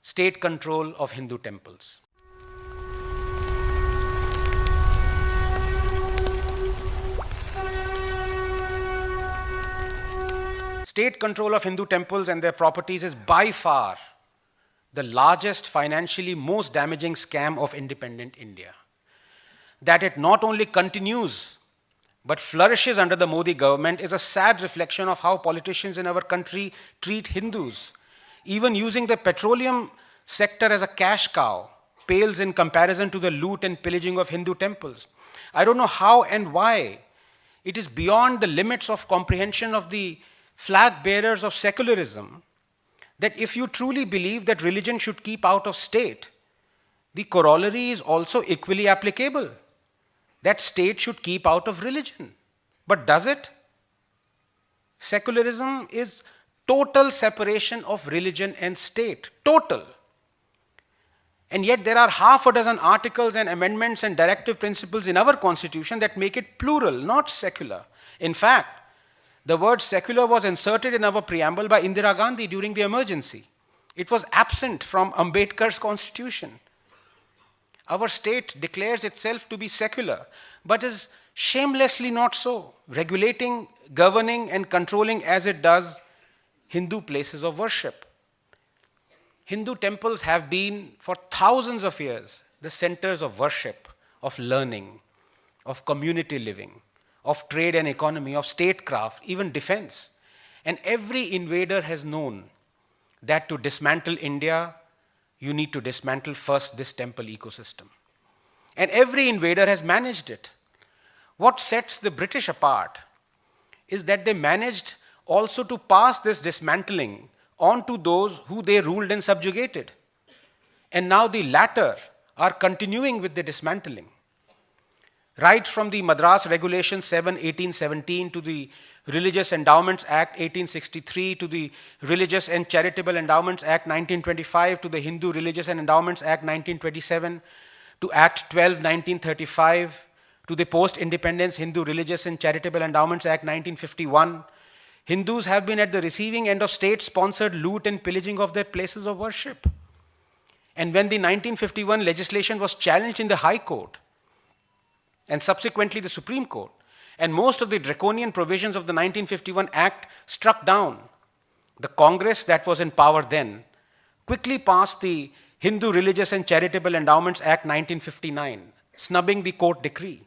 state control of Hindu temples. State control of Hindu temples and their properties is by far the largest, financially most damaging scam of independent India. That it not only continues but flourishes under the Modi government is a sad reflection of how politicians in our country treat Hindus. Even using the petroleum sector as a cash cow pales in comparison to the loot and pillaging of Hindu temples. I don't know how and why. It is beyond the limits of comprehension of the flag bearers of secularism that if you truly believe that religion should keep out of state, the corollary is also equally applicable, that state should keep out of religion. But does it? Secularism is total separation of religion and state, total. And yet there are half a dozen articles and amendments and directive principles in our constitution that make it plural, not secular. In fact, the word secular was inserted in our preamble by Indira Gandhi during the emergency. It was absent from Ambedkar's constitution. Our state declares itself to be secular, but is shamelessly not so, regulating, governing, and controlling as it does Hindu places of worship. Hindu temples have been, for thousands of years, the centers of worship, of learning, of community living, of trade and economy, of statecraft, even defense. And every invader has known that to dismantle India, you need to dismantle first this temple ecosystem. And every invader has managed it. What sets the British apart is that they managed also to pass this dismantling on to those who they ruled and subjugated. And now the latter are continuing with the dismantling. Right from the Madras Regulation 7, 1817 to the Religious Endowments Act 1863 to the Religious and Charitable Endowments Act 1925 to the Hindu Religious and Endowments Act 1927 to Act 12, 1935 to the Post-Independence Hindu Religious and Charitable Endowments Act 1951, Hindus have been at the receiving end of state-sponsored loot and pillaging of their places of worship. And when the 1951 legislation was challenged in the High Court, and subsequently the Supreme Court, and most of the draconian provisions of the 1951 Act struck down, the Congress that was in power then quickly passed the Hindu Religious and Charitable Endowments Act 1959, snubbing the court decree.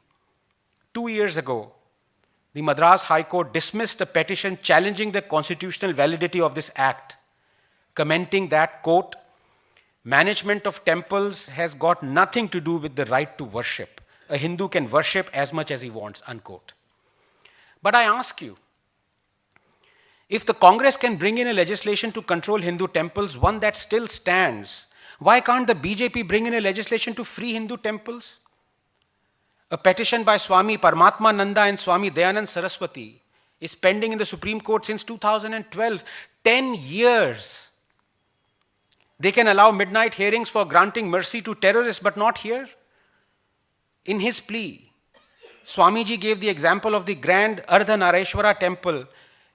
2 years ago, the Madras High Court dismissed a petition challenging the constitutional validity of this act, commenting that, quote, management of temples has got nothing to do with the right to worship. A Hindu can worship as much as he wants, unquote. But I ask you, if the Congress can bring in a legislation to control Hindu temples, one that still stands, why can't the BJP bring in a legislation to free Hindu temples? A petition by Swami Paramatma Nanda and Swami Dayanand Saraswati is pending in the Supreme Court since 2012, 10 years. They can allow midnight hearings for granting mercy to terrorists, but not here. In his plea, Swamiji gave the example of the grand Ardhanareshwara temple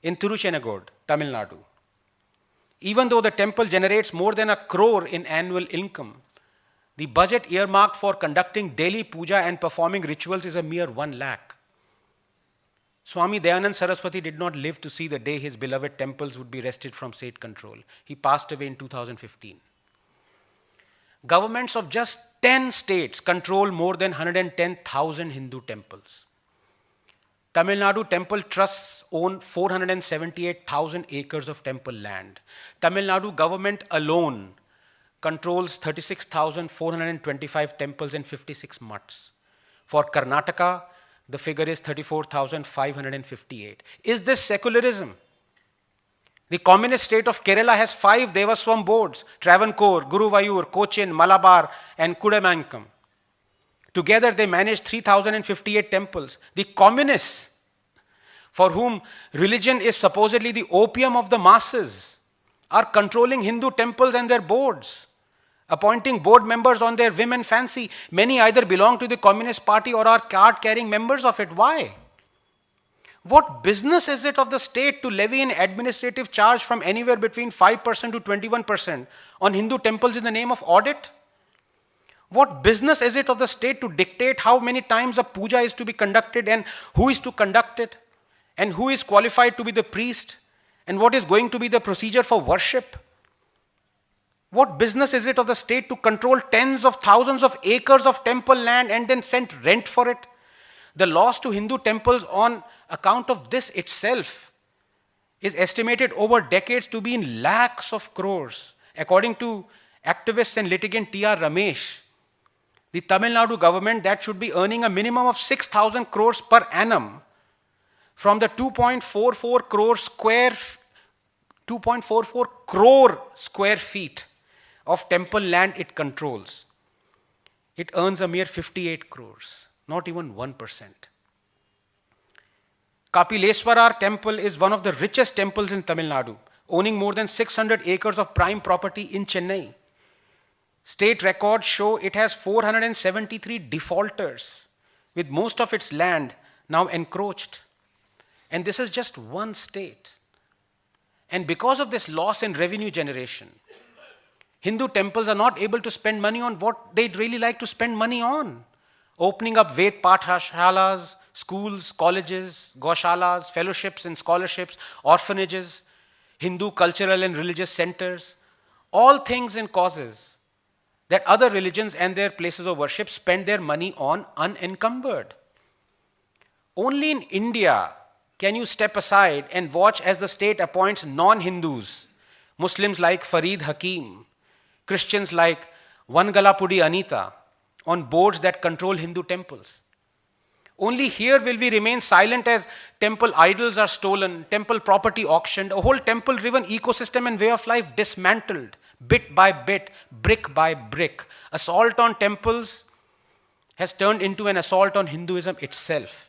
in Tiruchenagod, Tamil Nadu. Even though the temple generates more than 1 crore in annual income, the budget earmarked for conducting daily puja and performing rituals is a mere 1 lakh. Swami Dayanand Saraswati did not live to see the day his beloved temples would be wrested from state control. He passed away in 2015. Governments of just 10 states control more than 110,000 Hindu temples. Tamil Nadu temple trusts own 478,000 acres of temple land. Tamil Nadu government alone controls 36,425 temples and 56 mutts. For Karnataka, the figure is 34,558. Is this secularism? The communist state of Kerala has 5 Devaswam boards: Travancore, Guruvayur, Cochin, Malabar, and Kudamankam. Together they manage 3,058 temples. The communists, for whom religion is supposedly the opium of the masses, are controlling Hindu temples and their boards, appointing board members on their whim and fancy. Many either belong to the Communist Party or are card-carrying members of it. Why? What business is it of the state to levy an administrative charge from anywhere between 5% to 21% on Hindu temples in the name of audit? What business is it of the state to dictate how many times a puja is to be conducted and who is to conduct it and who is qualified to be the priest and what is going to be the procedure for worship? What business is it of the state to control tens of thousands of acres of temple land and then send rent for it? The loss to Hindu temples on account of this itself is estimated over decades to be in lakhs of crores. According to activist and litigant T.R. Ramesh, the Tamil Nadu government that should be earning a minimum of 6,000 crores per annum from the 2.44 crore square feet of temple land it controls. It earns a mere 58 crores, not even 1%. Kapileswarar temple is one of the richest temples in Tamil Nadu, owning more than 600 acres of prime property in Chennai. State records show it has 473 defaulters, with most of its land now encroached. And this is just one state. And because of this loss in revenue generation, Hindu temples are not able to spend money on what they'd really like to spend money on. Opening up Ved Pathshalas, schools, colleges, Goshalas, fellowships and scholarships, orphanages, Hindu cultural and religious centers, all things and causes that other religions and their places of worship spend their money on unencumbered. Only in India can you step aside and watch as the state appoints non-Hindus, Muslims like Fareed Hakim, Christians like Vangalapudi Anita, on boards that control Hindu temples. Only here will we remain silent as temple idols are stolen, temple property auctioned, a whole temple-driven ecosystem and way of life dismantled, bit by bit, brick by brick. Assault on temples has turned into an assault on Hinduism itself.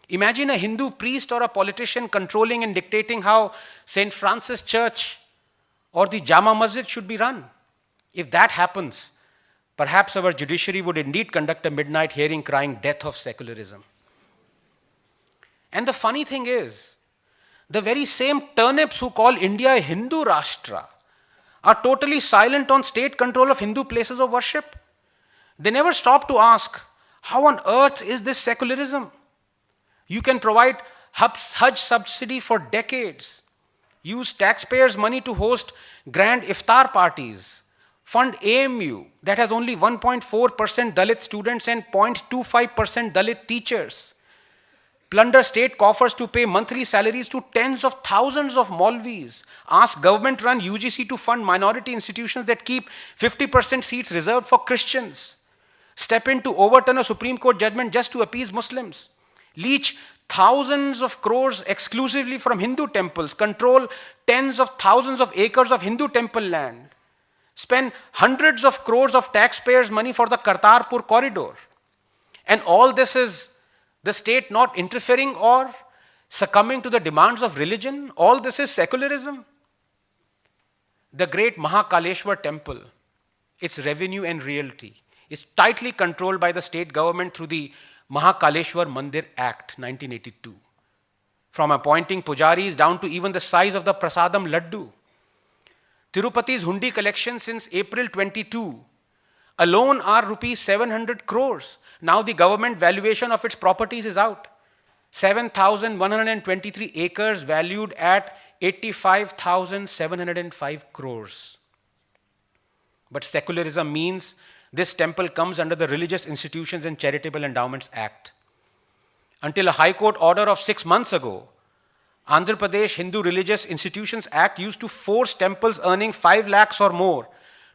Imagine a Hindu priest or a politician controlling and dictating how St. Francis Church or the Jama Masjid should be run. If that happens, perhaps our judiciary would indeed conduct a midnight hearing crying death of secularism. And the funny thing is, the very same turnips who call India a Hindu Rashtra are totally silent on state control of Hindu places of worship. They never stop to ask, how on earth is this secularism? You can provide Hajj subsidy for decades, use taxpayers' money to host grand iftar parties, fund AMU that has only 1.4% Dalit students and 0.25% Dalit teachers, plunder state coffers to pay monthly salaries to tens of thousands of Maulvis, ask government-run UGC to fund minority institutions that keep 50% seats reserved for Christians, step in to overturn a Supreme Court judgment just to appease Muslims, leech thousands of crores exclusively from Hindu temples, control tens of thousands of acres of Hindu temple land, spend hundreds of crores of taxpayers' money for the Kartarpur corridor. And all this is the state not interfering or succumbing to the demands of religion? All this is secularism? The great Mahakaleshwar temple, its revenue and realty, is tightly controlled by the state government through the Mahakaleshwar Mandir Act, 1982. From appointing pujaris down to even the size of the prasadam laddu. Tirupati's hundi collection since April 22 alone are rupees 700 crores. Now the government valuation of its properties is out. 7,123 acres valued at 85,705 crores. But secularism means this temple comes under the Religious Institutions and Charitable Endowments Act. Until a High Court order of 6 months ago, Andhra Pradesh Hindu Religious Institutions Act used to force temples earning 5 lakhs or more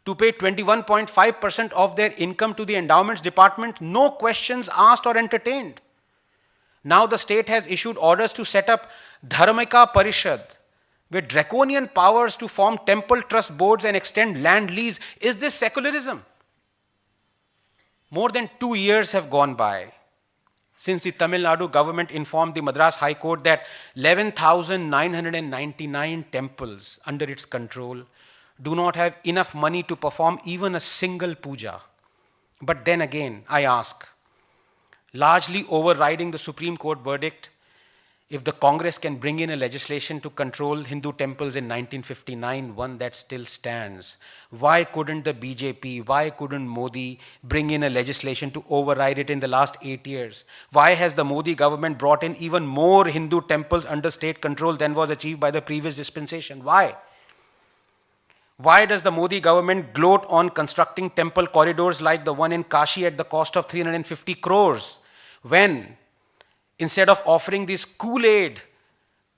to pay 21.5% of their income to the endowments department, no questions asked or entertained. Now the state has issued orders to set up Dharmika Parishad with draconian powers to form temple trust boards and extend land lease. Is this secularism? More than 2 years have gone by since the Tamil Nadu government informed the Madras High Court that 11,999 temples under its control do not have enough money to perform even a single puja. But then again, I ask, largely overriding the Supreme Court verdict If the Congress can bring in a legislation to control Hindu temples in 1959, one that still stands, why couldn't the BJP, why couldn't Modi bring in a legislation to override it in the last 8 years? Why has the Modi government brought in even more Hindu temples under state control than was achieved by the previous dispensation? Why? Why does the Modi government gloat on constructing temple corridors like the one in Kashi at the cost of 350 crores, when instead of offering this Kool-Aid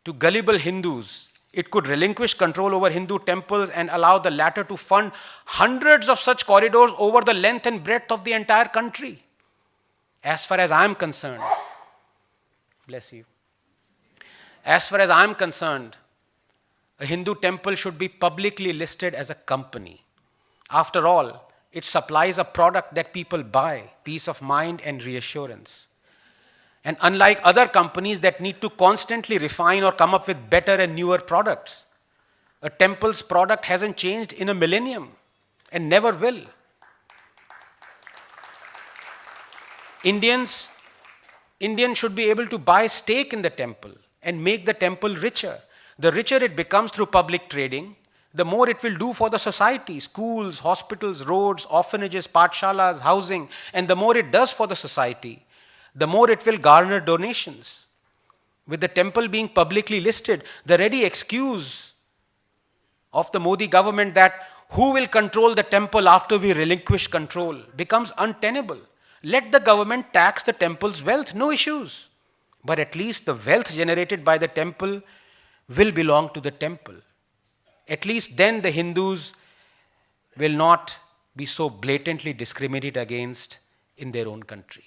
to gullible Hindus, it could relinquish control over Hindu temples and allow the latter to fund hundreds of such corridors over the length and breadth of the entire country? As far as I'm concerned, bless you, as far as I'm concerned, a Hindu temple should be publicly listed as a company. After all, it supplies a product that people buy, peace of mind and reassurance. And unlike other companies that need to constantly refine or come up with better and newer products, a temple's product hasn't changed in a millennium and never will. Indians should be able to buy stake in the temple and make the temple richer. The richer it becomes through public trading, the more it will do for the society, schools, hospitals, roads, orphanages, pathshalas, housing, and the more it does for the society, the more it will garner donations. With the temple being publicly listed, the ready excuse of the Modi government that who will control the temple after we relinquish control becomes untenable. Let the government tax the temple's wealth, no issues. But at least the wealth generated by the temple will belong to the temple. At least then the Hindus will not be so blatantly discriminated against in their own country.